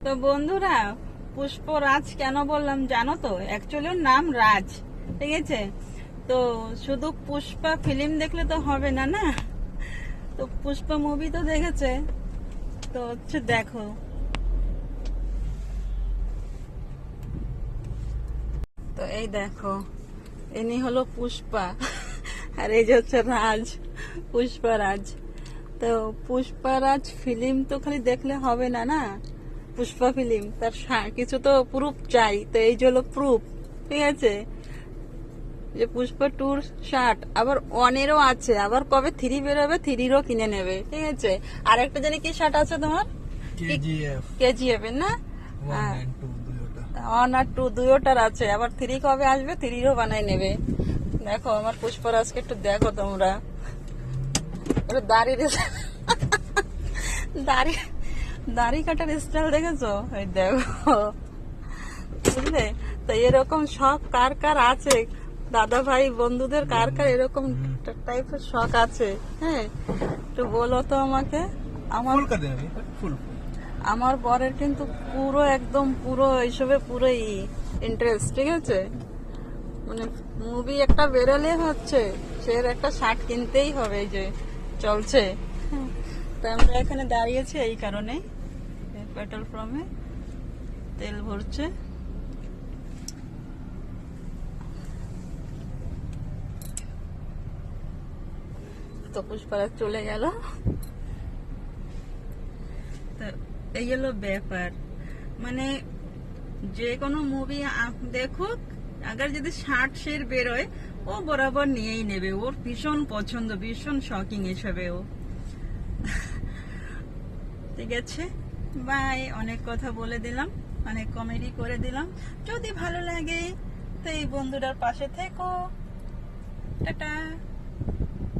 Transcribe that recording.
তো বন্ধুরা, পুষ্পরাজ কেন বললাম জানো তো? অ্যাকচুয়ালি ওর নাম রাজ, ঠিক আছে? তো শুধু পুষ্পা ফিল্ম দেখলে তো হবে না, না? তো পুষ্পা মুভি তো দেখেছে, তো হচ্ছে দেখো। তো এই দেখো, ইনি হলো পুষ্পা, আর এই যে হচ্ছে রাজ, পুষ্পারাজ। তো পুষ্পারাজ ফিল্ম তো খালি দেখলে হবে না, না? পুষ্পা ফিল্ম তার কিছু তো প্রুফ চাই, তো এই যে হলো প্রুফ, ঠিক আছে? যে পুষ্পা টুর শার্ট আবার ওয়ানেরও আছে, আবার কবে থ্রি বেরোবে, থ্রিরও কিনে নেবে, ঠিক আছে? আর একটা জানি কি শার্ট আছে তোমার, কেজিএফ এর না? হ্যাঁ, 1 আর 2 দুইটার আছে, আবার থ্রি কবে আসবে, থ্রিরও বানাই নেবে। দেখো আমার পুষ্পরাজকে একটু দেখো তোমরা, দাড়ি দাড়ি দাড়ি কাটার স্টাইল দেখেছো? ওই দেখো, বুঝলে? তো এরকম শখ কার কার আছে, দাদা ভাই বন্ধুদের কার কার এরকম টাইপের শখ আছে? হ্যাঁ, একটু বলো তো আমাকে। আমার আমার বরের কিন্তু পুরো একদম পুরো এইসবে পুরো ইন্টারেস্ট, ঠিক আছে? মানে মুভি একটা বেরোলে হচ্ছে সে একটা শার্ট কিনতেই হবে, এই যে চলছে। তো আমরা এখানে দাঁড়িয়েছি এই কারণে, পেট্রোল পাম্পে তেল ভরছে। তো পুষ্পারাজ চলে গেল। তো এই হলো ব্যাপার, মানে যে কোনো মুভি দেখুক, আগে যদি 60 বেরোয় ও বরাবর নিয়েই নেবে, ওর ভীষণ পছন্দ, ভীষণ শকিং এসবে ও। ঠিক আছে, বাই। অনেক কথা বলে দিলাম, অনেক কমেডি করে দিলাম। যদি ভালো লাগে তো এই বন্ধুটার পাশে থেকো। টাটা।